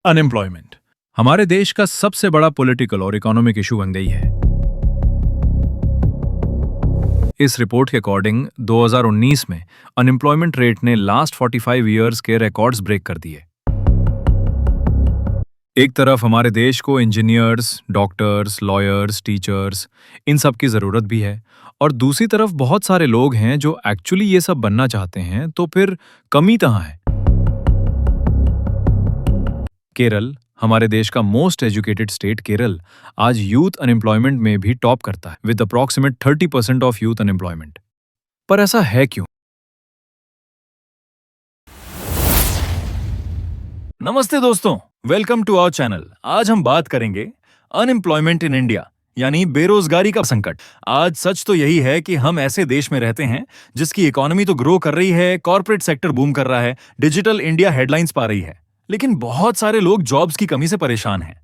Unemployment हमारे देश का सबसे बड़ा पॉलिटिकल और इकोनॉमिक इशू बन गई है। इस रिपोर्ट के अकॉर्डिंग 2019 में अनएम्प्लॉयमेंट रेट ने लास्ट 45 इयर्स के रिकॉर्ड्स ब्रेक कर दिए। एक तरफ हमारे देश को engineers, doctors, lawyers, teachers in सब की ज़रूरत भी है, और दूसरी तरफ बहुत सारे लोग हैं जो एक्चुअली ये सब बनना चाहते हैं, तो फिर कमी कहाँ है? केरल, हमारे देश का मोस्ट एजुकेटेड स्टेट केरल, आज यूथ अनएम्प्लॉयमेंट में भी टॉप करता है with approximate 30% of youth unemployment. पर ऐसा है क्यों? नमस्ते दोस्तों, वेलकम टू आवर चैनल। आज हम बात करेंगे अनएम्प्लॉयमेंट इन इंडिया, यानी बेरोजगारी का संकट। आज सच तो यही है कि हम ऐसे देश में रहते हैं जिसकी इकोनॉमी तो ग्रो कर रही है, कॉर्पोरेट सेक्टर बूम कर रहा है, डिजिटल इंडिया हेडलाइंस पा रही है, लेकिन बहुत सारे लोग जॉब्स की कमी से परेशान हैं।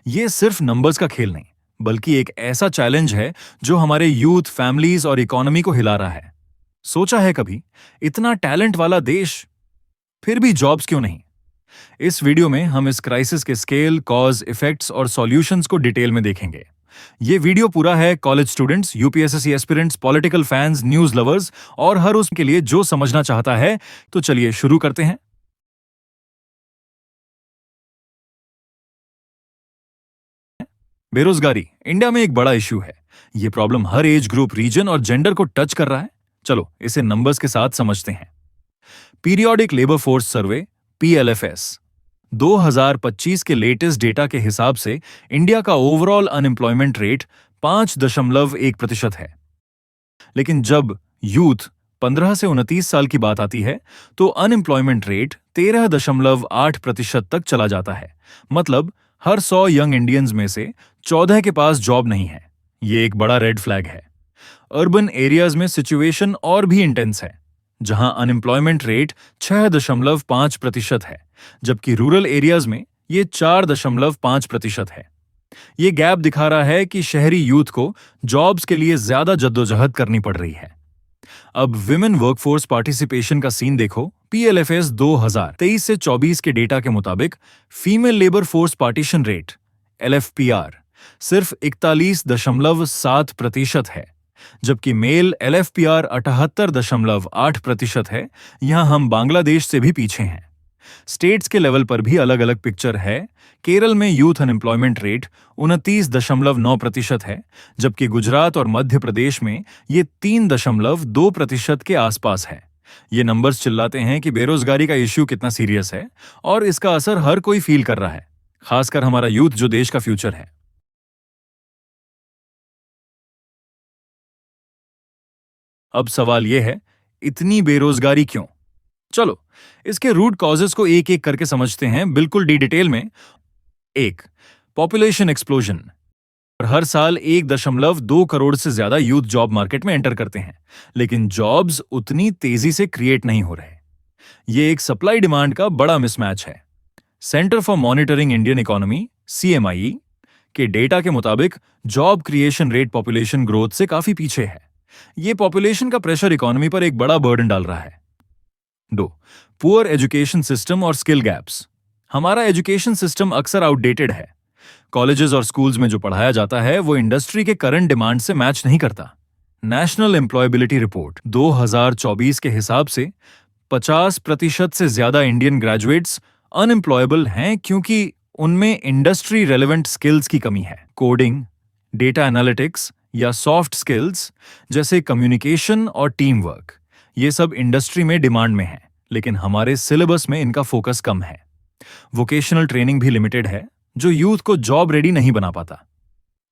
ये सिर्फ नंबर्स का खेल नहीं, बल्कि एक ऐसा चैलेंज है जो हमारे यूथ, फैमिलीज और इकोनॉमी को हिला रहा है। सोचा है कभी, इतना टैलेंट वाला देश, फिर भी जॉब्स क्यों नहीं? इस वीडियो में हम इस क्राइसिस के स्केल, कॉज, इफेक्ट्स और सॉल्यूशंस को डिटेल में देखेंगे। ये वीडियो पूरा है college students, UPSSC aspirants, political fans, news lovers और हर उसके लिए जो समझना चाहता है। तो चलिए शुरू करते हैं। बेरोजगारी इंडिया में एक बड़ा इश्यू है। ये प्रॉब्लम हर एज ग्रुप, रीजन और जेंडर को टच कर रहा है। चलो इसे नंबर्स के साथ समझते हैं। Periodic labour force survey PLFS 2025 के लेटेस्ट डेटा के हिसाब से इंडिया का ओवरऑल अनएम्प्लॉयमेंट रेट 5.1% है। लेकिन जब यूथ 15 से 29 साल की बात आती है तो अनएम्प्लॉयमेंट रेट 13.8% तक चला जाता है। मतलब हर 100 यंग इंडियंस में से 14 के पास जॉब नहीं है। ये एक बड़ा रेड फ्लैग है। अर्बन एरियाज में सिचुएशन और भी इंटेंस है, जहां अनएम्प्लॉयमेंट रेट 6.5% है, जबकि रूरल एरियाज में ये 4.5% है। ये गैप दिखा रहा है कि शहरी यूथ को जॉब्स के लिए ज्यादा जद्दोजहद करनी पड़ रही है। अब विमेन वर्कफोर्स पार्टिसिपेशन का सीन देखो। PLFS 2023 से 24 के डेटा के मुताबिक female labour force partition rate LFPR सिर्फ 41.7% है, जबकि मेल LFPR 78.8% है। यहां हम बांग्लादेश से भी पीछे हैं। स्टेट्स के लेवल पर भी अलग अलग पिक्चर है। केरल में यूथ अनएम्प्लॉयमेंट रेट 29.9% है, जबकि गुजरात और मध्य प्रदेश में ये 3.2% के आसपास है। ये नंबर्स चिल्लाते हैं कि बेरोजगारी का इश्यू कितना सीरियस है और इसका असर हर कोई फील कर रहा है, खासकर हमारा यूथ जो देश का फ्यूचर है। अब सवाल यह है, इतनी बेरोजगारी क्यों? चलो इसके रूट कॉजेस को एक एक करके समझते हैं, बिल्कुल डिटेल में। 1. Population explosion. हर साल 1.2 करोड़ से ज्यादा यूथ जॉब मार्केट में एंटर करते हैं, लेकिन जॉब्स उतनी तेजी से क्रिएट नहीं हो रहे। ये एक सप्लाई डिमांड का बड़ा मिसमैच है। Centre for monitoring Indian economy CMIE के डेटा के मुताबिक job creation rate population growth से काफी पीछे है। ये पॉपुलेशन का प्रेशर इकोनॉमी पर एक बड़ा बर्डन डाल रहा है। 2. पुअर एजुकेशन सिस्टम और स्किल गैप्स। हमारा एजुकेशन सिस्टम अक्सर आउटडेटेड है। कॉलेजेस और स्कूल्स में जो पढ़ाया जाता है वो इंडस्ट्री के करंट डिमांड से मैच नहीं करता। नेशनल एम्प्लॉयबिलिटी रिपोर्ट 2024 के हिसाब से 50% से ज्यादा इंडियन ग्रेजुएट्स अनएम्प्लॉयबल हैं, क्योंकि उनमें इंडस्ट्री रेलेवेंट स्किल्स की कमी है। कोडिंग, डेटा एनालिटिक्स या सॉफ्ट स्किल्स जैसे कम्युनिकेशन और टीम वर्क, ये सब इंडस्ट्री में डिमांड में है, लेकिन हमारे सिलेबस में इनका फोकस कम है। वोकेशनल ट्रेनिंग भी लिमिटेड है, जो यूथ को जॉब रेडी नहीं बना पाता।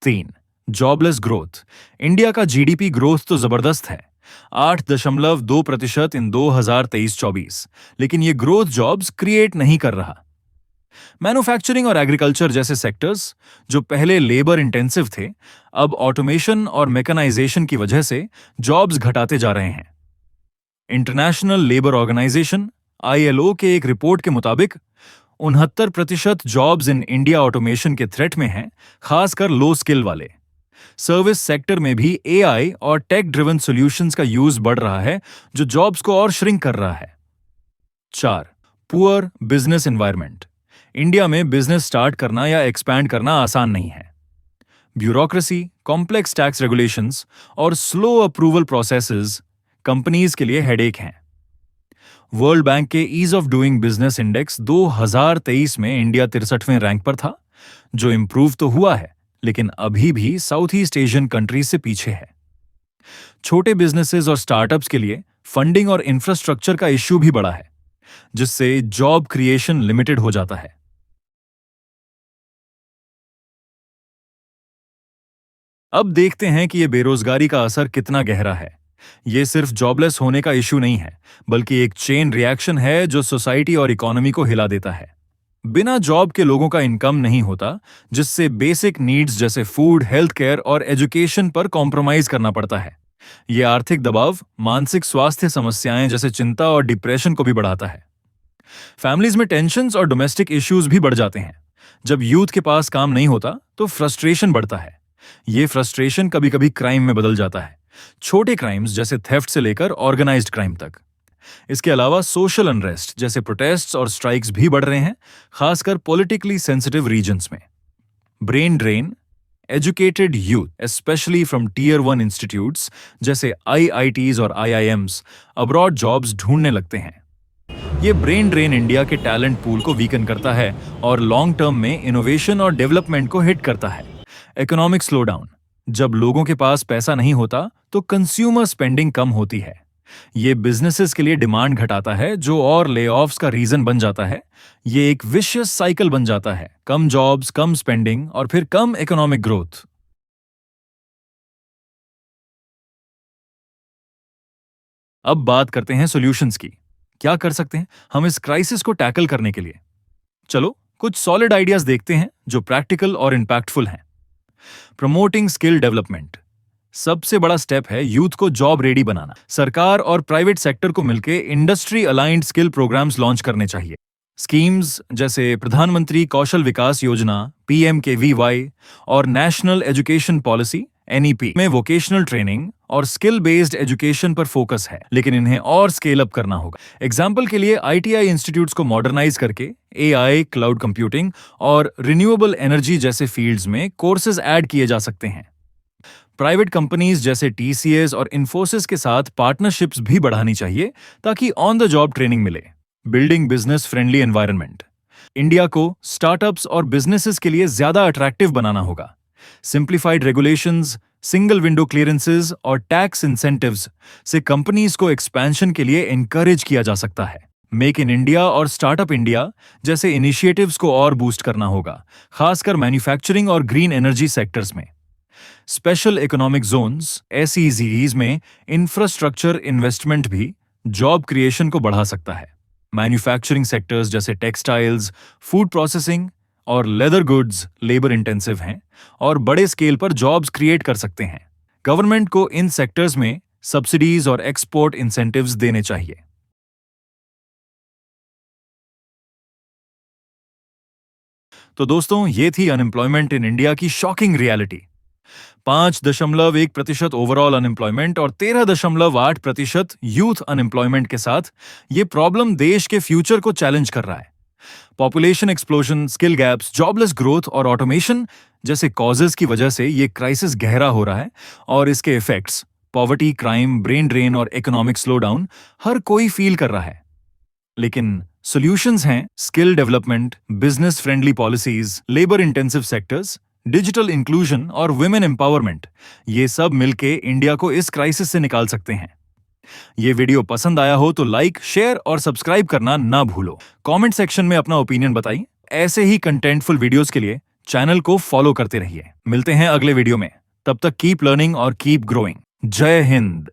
3. Jobless growth. इंडिया का GDP ग्रोथ तो जबरदस्त है, 8.2% इन 2023-24, लेकिन ये ग्रोथ जॉब्स क्रिएट नहीं कर रहा। मैन्युफैक्चरिंग और एग्रीकल्चर जैसे सेक्टर्स जो पहले लेबर इंटेंसिव थे, अब ऑटोमेशन और मैकेनाइजेशन की वजह से जॉब्स घटाते जा रहे हैं। इंटरनेशनल लेबर ऑर्गेनाइजेशन ILO के एक रिपोर्ट के मुताबिक 69% जॉब्स इन इंडिया ऑटोमेशन के थ्रेट में हैं, खासकर लो स्किल वाले। सर्विस सेक्टर में भी AI और टेक ड्रिवन सॉल्यूशंस का यूज बढ़ रहा है, जो जॉब्स को और श्रिंक कर रहा है। 4. Poor business environment. इंडिया में बिजनेस स्टार्ट करना या एक्सपैंड करना आसान नहीं है। ब्यूरोक्रेसी, कॉम्प्लेक्स टैक्स रेगुलेशंस और स्लो अप्रूवल प्रोसेसेस कंपनीज के लिए हेडेक हैं। वर्ल्ड बैंक के ease of doing business index 2023 में इंडिया 63वें रैंक पर था, जो इंप्रूव तो हुआ है लेकिन अभी भी साउथ ईस्ट एशियन कंट्रीज से पीछे है। छोटे बिजनेसेस और स्टार्टअप्स के लिए फंडिंग और इंफ्रास्ट्रक्चर का इश्यू भी बड़ा है, जिससे जॉब क्रिएशन लिमिटेड हो जाता है। अब देखते हैं कि यह बेरोजगारी का असर कितना गहरा है। ये सिर्फ जॉबलेस होने का इश्यू नहीं है, बल्कि एक चेन रिएक्शन है जो सोसाइटी और इकोनॉमी को हिला देता है। बिना जॉब के लोगों का इनकम नहीं होता, जिससे बेसिक नीड्स जैसे फूड, हेल्थ केयर और एजुकेशन पर कॉम्प्रोमाइज करना पड़ता है। ये आर्थिक दबाव मानसिक स्वास्थ्य समस्याएं जैसे चिंता और डिप्रेशन को भी बढ़ाता है। फैमिलीज में टेंशन्स और डोमेस्टिक इश्यूज भी बढ़ जाते हैं। जब यूथ के पास काम नहीं होता तो फ्रस्ट्रेशन बढ़ता है। ये फ्रस्ट्रेशन कभी कभी क्राइम में बदल जाता है, छोटे क्राइम्स जैसे थेफ्ट से लेकर ऑर्गेनाइज्ड क्राइम तक। इसके अलावा सोशल अनरेस्ट जैसे प्रोटेस्ट्स और स्ट्राइक्स भी बढ़ रहे हैं, खासकर पॉलिटिकली सेंसिटिव रीजन्स में। Brain drain, educated youth specially from tier 1 institutes जैसे IITs और IIMs अब्रॉड जॉब्स ढूंढने लगते हैं। ये ब्रेन ड्रेन इंडिया के टैलेंट पूल को वीकन करता है और लॉन्ग टर्म में इनोवेशन और डेवलपमेंट को हिट करता है। इकोनॉमिक स्लोडाउन, जब लोगों के पास पैसा नहीं होता तो कंज्यूमर स्पेंडिंग कम होती है। ये बिजनेसेस के लिए डिमांड घटाता है, जो और लेऑफ्स का रीजन बन जाता है। ये एक विशियस साइकिल बन जाता है, कम जॉब्स, कम स्पेंडिंग और फिर कम इकोनॉमिक ग्रोथ। अब बात करते हैं सॉल्यूशंस की। क्या कर सकते हैं हम इस क्राइसिस को टैकल करने के लिए? चलो कुछ सॉलिड आइडियाज देखते हैं जो प्रैक्टिकल और इंपैक्टफुल हैं। प्रमोटिंग स्किल डेवलपमेंट, सबसे बड़ा स्टेप है यूथ को जॉब रेडी बनाना। सरकार और प्राइवेट सेक्टर को मिलकर industry aligned skill programmes launch करने चाहिए। स्कीम्स जैसे प्रधानमंत्री कौशल विकास योजना PMKVY और नेशनल एजुकेशन पॉलिसी NEP में वोकेशनल ट्रेनिंग और स्किल बेस्ड एजुकेशन पर फोकस है, लेकिन इन्हें और स्केल अप करना होगा। एग्जाम्पल के लिए ITI इंस्टीट्यूट्स को मॉडर्नाइज करके AI, क्लाउड कंप्यूटिंग और रिन्यूएबल एनर्जी जैसे फील्ड्स में कोर्सेज ऐड किए जा सकते हैं। प्राइवेट कंपनीज जैसे TCS और इन्फोसिस के साथ पार्टनरशिप्स भी बढ़ानी चाहिए ताकि ऑन द जॉब ट्रेनिंग मिले। Building business friendly environment, India को स्टार्टअप्स और बिजनेसेस के लिए ज्यादा अट्रैक्टिव बनाना होगा। Simplified regulations, single window clearances और टैक्स इंसेंटिव्स से कंपनीज को एक्सपेंशन के लिए एनकरेज किया जा सकता है। मेक इन इंडिया और स्टार्टअप इंडिया जैसे इनिशिएटिव्स को और बूस्ट करना होगा, खासकर मैन्युफैक्चरिंग और ग्रीन एनर्जी सेक्टर्स में। स्पेशल इकोनॉमिक जोन्स SEZs में इंफ्रास्ट्रक्चर इन्वेस्टमेंट भी जॉब क्रिएशन को बढ़ा सकता है। मैन्युफैक्चरिंग सेक्टर्स जैसे टेक्सटाइल्स, फूड प्रोसेसिंग और लेदर गुड्स लेबर इंटेंसिव हैं और बड़े स्केल पर जॉब्स क्रिएट कर सकते हैं। गवर्नमेंट को इन सेक्टर्स में सब्सिडीज और एक्सपोर्ट इंसेंटिव्स देने चाहिए। तो दोस्तों, ये थी अनएम्प्लॉयमेंट इन इंडिया की शॉकिंग रियलिटी। 5.1% ओवरऑल अनएम्प्लॉयमेंट और 13.8% यूथ अनएम्प्लॉयमेंट के साथ ये प्रॉब्लम देश के फ्यूचर को चैलेंज कर रहा है। Population explosion, skill gaps, jobless growth और ऑटोमेशन जैसे कॉजेज की वजह से ये क्राइसिस गहरा हो रहा है और इसके effects poverty, crime, brain drain और इकोनॉमिक स्लोडाउन हर कोई फील कर रहा है। लेकिन सॉल्यूशंस हैं skill development, business friendly policies, labour intensive sectors, digital inclusion और वुमेन एम्पावरमेंट। ये सब मिलके इंडिया को इस क्राइसिस से निकाल सकते हैं। ये वीडियो पसंद आया हो तो लाइक, शेयर और सब्सक्राइब करना ना भूलो। कमेंट सेक्शन में अपना ओपिनियन बताइए। ऐसे ही कंटेंटफुल वीडियोस के लिए चैनल को फॉलो करते रहिए। मिलते हैं अगले वीडियो में। तब तक कीप लर्निंग और कीप ग्रोइंग। जय हिंद।